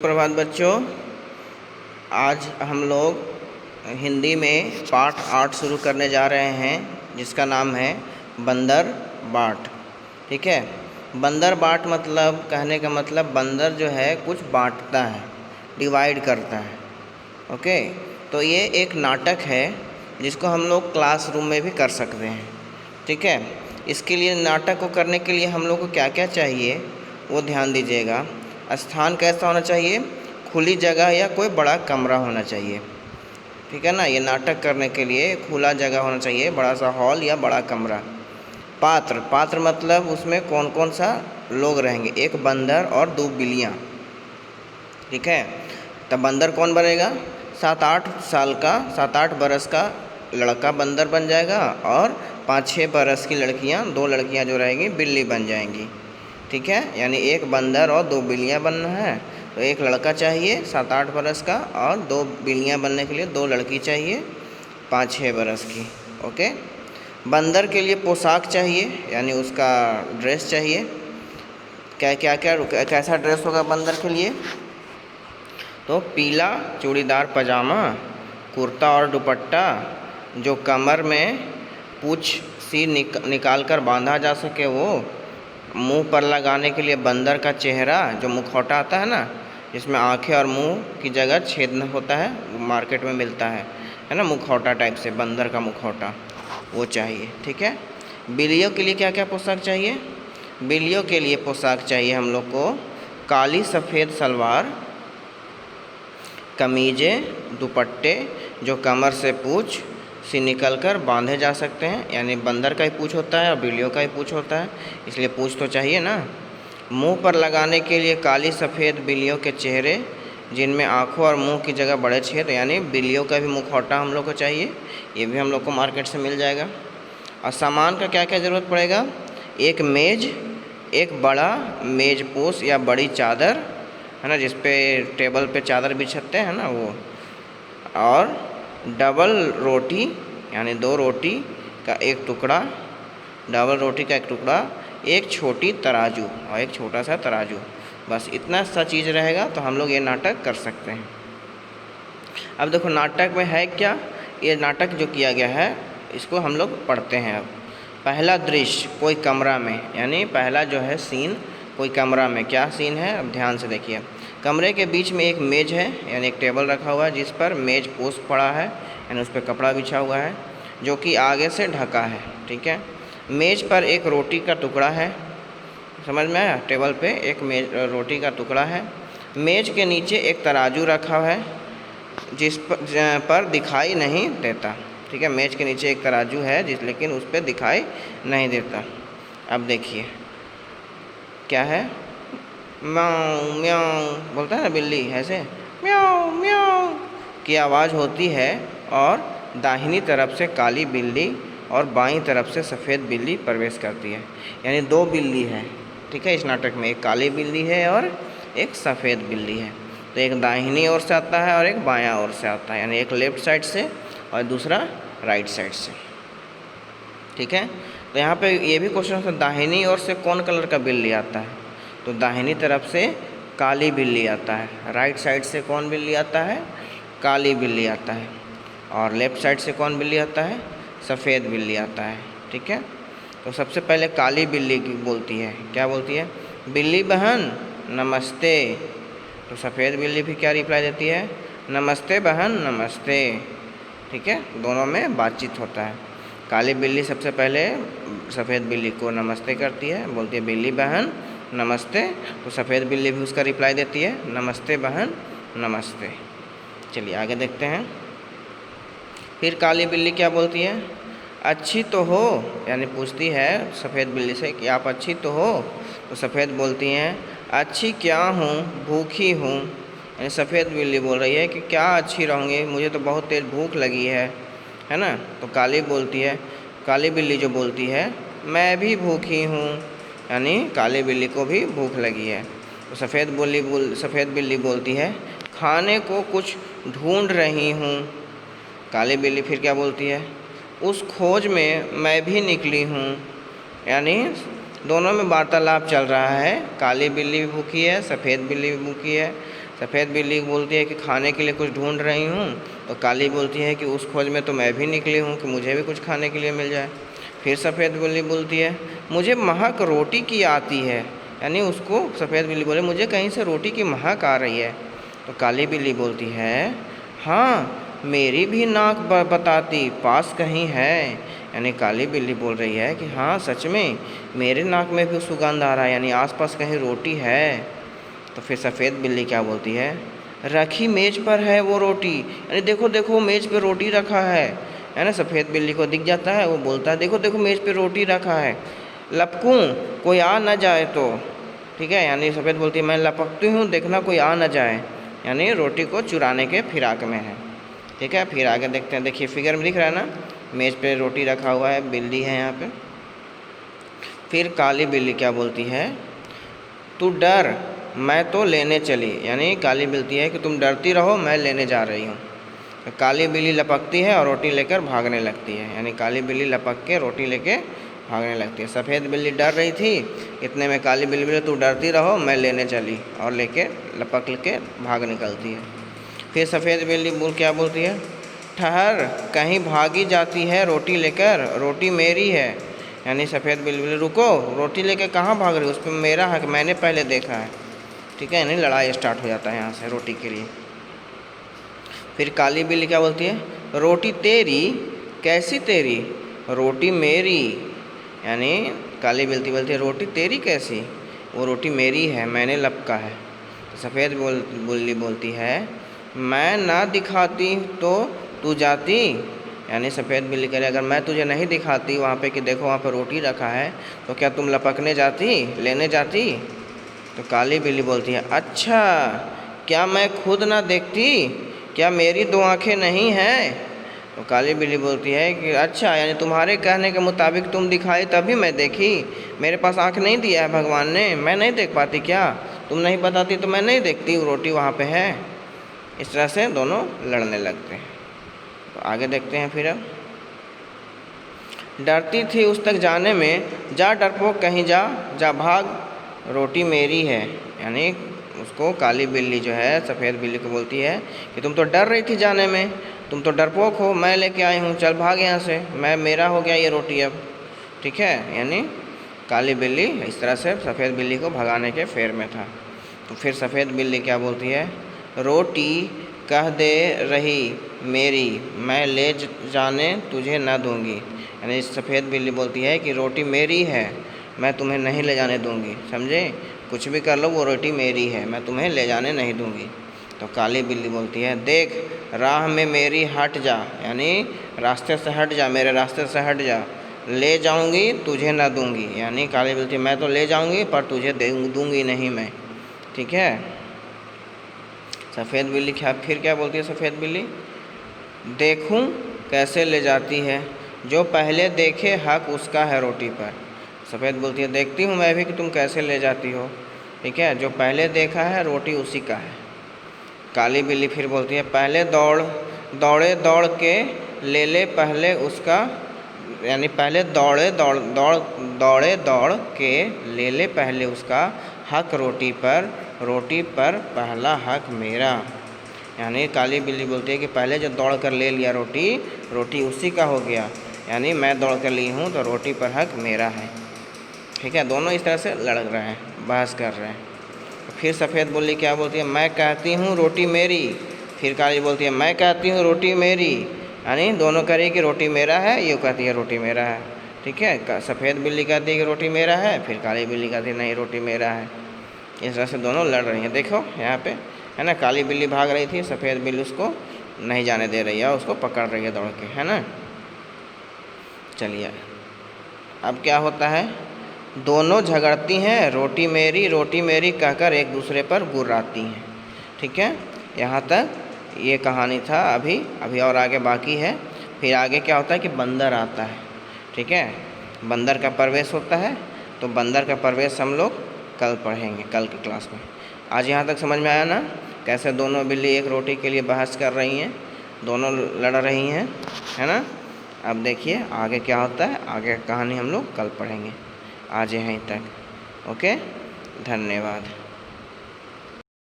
प्रभात बच्चों, आज हम लोग हिंदी में पाठ 8 शुरू करने जा रहे हैं जिसका नाम है बंदर बाट। ठीक है, बंदर बाट मतलब कहने का मतलब बंदर जो है कुछ बांटता है, डिवाइड करता है। ओके, तो ये एक नाटक है जिसको हम लोग क्लासरूम में भी कर सकते हैं। ठीक है, इसके लिए नाटक को करने के लिए हम लोग को क्या क्या चाहिए वो ध्यान दीजिएगा। स्थान कैसा होना चाहिए? खुली जगह या कोई बड़ा कमरा होना चाहिए। ठीक है ना, ये नाटक करने के लिए खुला जगह होना चाहिए, बड़ा सा हॉल या बड़ा कमरा। पात्र मतलब उसमें कौन कौन सा लोग रहेंगे? एक बंदर और 2 बिल्लियाँ। ठीक है, तब बंदर कौन बनेगा? 7-8 साल का, 7-8 बरस का लड़का बंदर बन जाएगा और 5-6 बरस की लड़कियाँ, 2 लड़कियाँ जो रहेंगी बिल्ली बन जाएंगी। ठीक है, यानी एक बंदर और 2 बिल्लियाँ बनना है, तो एक लड़का चाहिए 7-8 बरस का और 2 बिल्लियाँ बनने के लिए 2 लड़की चाहिए 5-6 बरस की। ओके, बंदर के लिए पोशाक चाहिए, यानी उसका ड्रेस चाहिए। कैसा ड्रेस होगा बंदर के लिए? तो पीला चूड़ीदार पजामा, कुर्ता और दुपट्टा जो कमर में पूँछ सी निकाल कर बांधा जा सके, वो मुंह पर लगाने के लिए बंदर का चेहरा जो मुखौटा आता है ना, जिसमें आंखें और मुंह की जगह छेद होता है, वो मार्केट में मिलता है ना, मुखौटा टाइप से, बंदर का मुखौटा, वो चाहिए। ठीक है, बिल्लियों के लिए क्या क्या पोशाक चाहिए? बिल्लियों के लिए पोशाक चाहिए हम लोग को काली सफ़ेद सलवार, कमीज़ें, दुपट्टे जो कमर से पूँछ से निकल कर बांधे जा सकते हैं, यानी बंदर का ही पूँछ होता है और बिल्लियों का ही पूँछ होता है, इसलिए पूँछ तो चाहिए ना। मुंह पर लगाने के लिए काली सफ़ेद बिल्लियों के चेहरे जिनमें आँखों और मुंह की जगह बड़े छेद, यानी बिल्लियों का भी मुखौटा हम लोग को चाहिए, ये भी हम लोग को मार्केट से मिल जाएगा। और सामान का क्या क्या ज़रूरत पड़ेगा? एक मेज़, एक बड़ा मेज़ पोश या बड़ी चादर है ना, जिस पे टेबल पे चादर बिछाते हैं ना वो, और डबल रोटी यानी 2 रोटी का एक टुकड़ा, डबल रोटी का एक टुकड़ा, एक छोटी तराजू और एक छोटा सा तराजू। बस इतना सा चीज़ रहेगा तो हम लोग ये नाटक कर सकते हैं। अब देखो नाटक में है क्या, ये नाटक जो किया गया है इसको हम लोग पढ़ते हैं। अब पहला दृश्य कोई कमरा में, यानी पहला जो है सीन कोई कमरा में। क्या सीन है? अब ध्यान से देखिए। कमरे के बीच में एक मेज़ है, यानी एक टेबल रखा हुआ है जिस पर मेज़ पोश पड़ा है, यानी उस पर कपड़ा बिछा हुआ है जो कि आगे से ढका है। ठीक है, मेज़ पर एक रोटी का टुकड़ा है, समझ में आया? टेबल पे एक रोटी का टुकड़ा है। मेज़ के नीचे एक तराजू रखा है जिस पर दिखाई नहीं देता। ठीक है, मेज़ के नीचे एक तराजू है लेकिन उस पर दिखाई नहीं देता। अब देखिए क्या है, म्याऊं म्याऊं बोलता है ना बिल्ली, ऐसे म्याऊं म्याऊं की आवाज़ होती है और दाहिनी तरफ से काली बिल्ली और बाईं तरफ से सफ़ेद बिल्ली प्रवेश करती है, यानी 2 बिल्ली है। ठीक है, इस नाटक में एक काली बिल्ली है और एक सफ़ेद बिल्ली है। तो एक दाहिनी ओर से आता है और एक बायां ओर से आता है, यानी एक लेफ़्ट साइड से और दूसरा राइट साइड से। ठीक है, तो यहाँ पे ये भी क्वेश्चन है, दाहिनी ओर से कौन कलर का बिल्ली आता है? तो दाहिनी तरफ से काली बिल्ली आता है। राइट साइड से कौन बिल्ली आता है? काली बिल्ली आता है। और लेफ़्ट साइड से कौन बिल्ली आता है? सफ़ेद बिल्ली आता है। ठीक है, तो सबसे पहले काली बिल्ली बोलती है, क्या बोलती है? बिल्ली बहन नमस्ते। तो सफ़ेद बिल्ली भी क्या रिप्लाई देती है? नमस्ते बहन नमस्ते। ठीक है, दोनों में बातचीत होता है। काली बिल्ली सबसे पहले सफ़ेद बिल्ली को नमस्ते करती है, बोलती है बिल्ली बहन नमस्ते, तो सफ़ेद बिल्ली भी उसका रिप्लाई देती है नमस्ते बहन नमस्ते। चलिए आगे देखते हैं। फिर काली बिल्ली क्या बोलती है? अच्छी तो हो, यानी पूछती है सफ़ेद बिल्ली से कि आप अच्छी तो हो? तो सफ़ेद बोलती हैं अच्छी क्या हूँ, भूखी हूँ। यानी सफ़ेद बिल्ली बोल रही है कि क्या अच्छी रहूँगी, मुझे तो बहुत तेज़ भूख लगी है ना। तो काली बिल्ली जो बोलती है मैं भी भूखी हूँ, यानी काली बिल्ली को भी भूख लगी है। तो सफ़ेद बिल्ली बोलती है खाने को कुछ ढूंढ रही हूँ। काली बिल्ली फिर क्या बोलती है? उस खोज में मैं भी निकली हूँ, यानी दोनों में वार्तालाप चल रहा है। काली बिल्ली भी भूखी है, सफ़ेद बिल्ली भी भूखी है। सफ़ेद बिल्ली बोलती है कि खाने के लिए कुछ ढूंढ रही हूँ, तो काली बोलती है कि उस खोज में तो मैं भी निकली हूँ कि मुझे भी कुछ खाने के लिए मिल जाए। फिर सफ़ेद बिल्ली बोलती है मुझे महक रोटी की आती है, यानी उसको सफ़ेद बिल्ली बोले मुझे कहीं से रोटी की महक आ रही है। तो काली बिल्ली बोलती है हाँ मेरी भी नाक बताती पास कहीं है, यानी काली बिल्ली बोल रही है कि हाँ सच में मेरे नाक में भी सुगंध आ रहा है, यानी आसपास कहीं रोटी है। तो फिर सफ़ेद बिल्ली क्या बोलती है रखी मेज़ पर है वो रोटी, यानी देखो देखो मेज़ पे रोटी रखा है ना। सफ़ेद बिल्ली को दिख जाता है, वो बोलता है देखो देखो मेज़ पे रोटी रखा है, लपकूँ कोई आ ना जाए तो। ठीक है, यानी सफ़ेद बोलती है मैं लपकती हूँ देखना कोई आ ना जाए, यानी रोटी को चुराने के फिराक में है। ठीक है, फिर आगे देखते हैं। देखिए फिगर में दिख रहा है ना, मेज़ पे रोटी रखा हुआ है, बिल्ली है यहाँ पे। फिर काली बिल्ली क्या बोलती है तू डर मैं तो लेने चली, यानी काली बोलती है कि तुम डरती रहो मैं लेने जा रही हूँ। तो काली बिल्ली लपकती है और रोटी लेकर भागने लगती है, यानी काली बिल्ली लपक के रोटी लेके भागने लगती है। सफ़ेद बिल्ली डर रही थी, इतने में काली बिल्ली बोले तू डरती रहो मैं लेने चली, और लेके लपक के भाग निकलती है। फिर सफ़ेद बिल्ली क्या बोलती है ठहर कहीं भागी जाती है रोटी लेकर, रोटी मेरी है, यानी सफ़ेद बिल्ली बोले रुको रोटी लेके कहाँ भाग रही हो, उस पर मेरा हक मैंने पहले देखा है। ठीक है, यानी लड़ाई स्टार्ट हो जाता है यहाँ से रोटी के लिए। फिर काली बिल्ली क्या बोलती है रोटी तेरी कैसी तेरी, रोटी मेरी, यानी काली बिल्ली बोलती है रोटी तेरी कैसी, वो रोटी मेरी है मैंने लपका है। तो सफ़ेद बिल्ली बोलती है मैं ना दिखाती तो तू जाती, यानी सफ़ेद बिल्ली कह रही अगर मैं तुझे नहीं दिखाती वहाँ पे कि देखो वहाँ पे रोटी रखा है तो क्या तुम लपकने जाती लेने जाती। तो काली बिल्ली बोलती है अच्छा क्या मैं खुद ना देखती, क्या मेरी दो आँखें नहीं हैं। तो काली बिल्ली बोलती है कि अच्छा यानी तुम्हारे कहने के मुताबिक तुम दिखाई तभी मैं देखी, मेरे पास आँख नहीं दिया है भगवान ने, मैं नहीं देख पाती क्या, तुम नहीं बताती तो मैं नहीं देखती वो रोटी वहाँ पे है। इस तरह से दोनों लड़ने लगते हैं। तो आगे देखते हैं। फिर अब डरती थी उस तक जाने में, जा डरपोक कहीं जा जा भाग रोटी मेरी है, यानी उसको काली बिल्ली जो है सफ़ेद बिल्ली को बोलती है कि तुम तो डर रही थी जाने में, तुम तो डरपोक हो, मैं लेके आई हूँ चल भाग यहाँ से, मैं मेरा हो गया ये रोटी अब। ठीक है, यानी काली बिल्ली इस तरह से सफ़ेद बिल्ली को भगाने के फेर में था। तो फिर सफ़ेद बिल्ली क्या बोलती है रोटी कह दे रही मेरी मैं ले जाने तुझे न दूँगी, यानी सफ़ेद बिल्ली बोलती है कि रोटी मेरी है मैं तुम्हें नहीं ले जाने दूँगी, समझे, कुछ भी कर लो वो रोटी मेरी है मैं तुम्हें ले जाने नहीं दूँगी। तो काली बिल्ली बोलती है देख राह में मेरी हट जा, यानी रास्ते से हट जा, मेरे रास्ते से हट जा, ले जाऊँगी तुझे ना दूँगी, यानी काली बोलती है मैं तो ले जाऊँगी पर तुझे दूँगी नहीं मैं। ठीक है, सफ़ेद बिल्ली फिर क्या बोलती है सफ़ेद बिल्ली देखूं कैसे ले जाती है, जो पहले देखे हक उसका है रोटी पर। सफ़ेद बोलती है देखती हूँ मैं भी कि तुम कैसे ले जाती हो। ठीक है, जो पहले देखा है रोटी उसी का है। काली बिल्ली फिर बोलती है पहले दौड़े दौड़ के ले पहले उसका, यानी पहले दौड़े दौड़ के ले पहले उसका हक रोटी पर पहला हक मेरा, यानी काली बिल्ली बोलती है कि पहले जो दौड़ कर ले लिया रोटी उसी का हो गया, यानी मैं दौड़ कर ली हूँ तो रोटी पर हक मेरा है। ठीक है, दोनों इस तरह से लड़ रहे हैं, बहस कर रहे हैं। फिर सफ़ेद बिल्ली क्या बोलती है मैं कहती हूँ रोटी मेरी, फिर काली बोलती है मैं कहती हूँ रोटी मेरी, यानी दोनों कह रही है कि रोटी मेरा है, ये कहती है रोटी मेरा है। ठीक है, सफ़ेद बिल्ली कहती है कि रोटी मेरा है, फिर काली बिल्ली कहती है नहीं रोटी मेरा है। इस तरह से दोनों लड़ रही हैं। देखो यहाँ पे है ना, काली बिल्ली भाग रही थी, सफ़ेद बिल्ली उसको नहीं जाने दे रही है, उसको पकड़ रही है दौड़ के, है ना। चलिए अब क्या होता है, दोनों झगड़ती हैं रोटी मेरी कहकर एक दूसरे पर गुर्राती हैं। ठीक है, यहाँ तक ये कहानी था। अभी और आगे बाकी है। फिर आगे क्या होता है कि बंदर आता है। ठीक है, बंदर का प्रवेश होता है, तो बंदर का प्रवेश हम लोग कल पढ़ेंगे, कल की क्लास में। आज यहाँ तक समझ में आया ना, कैसे दोनों बिल्ली एक रोटी के लिए बहस कर रही हैं, दोनों लड़ रही हैं, है ना। अब देखिए आगे क्या होता है, आगे कहानी हम लोग कल पढ़ेंगे। आज यहीं तक, ओके, धन्यवाद।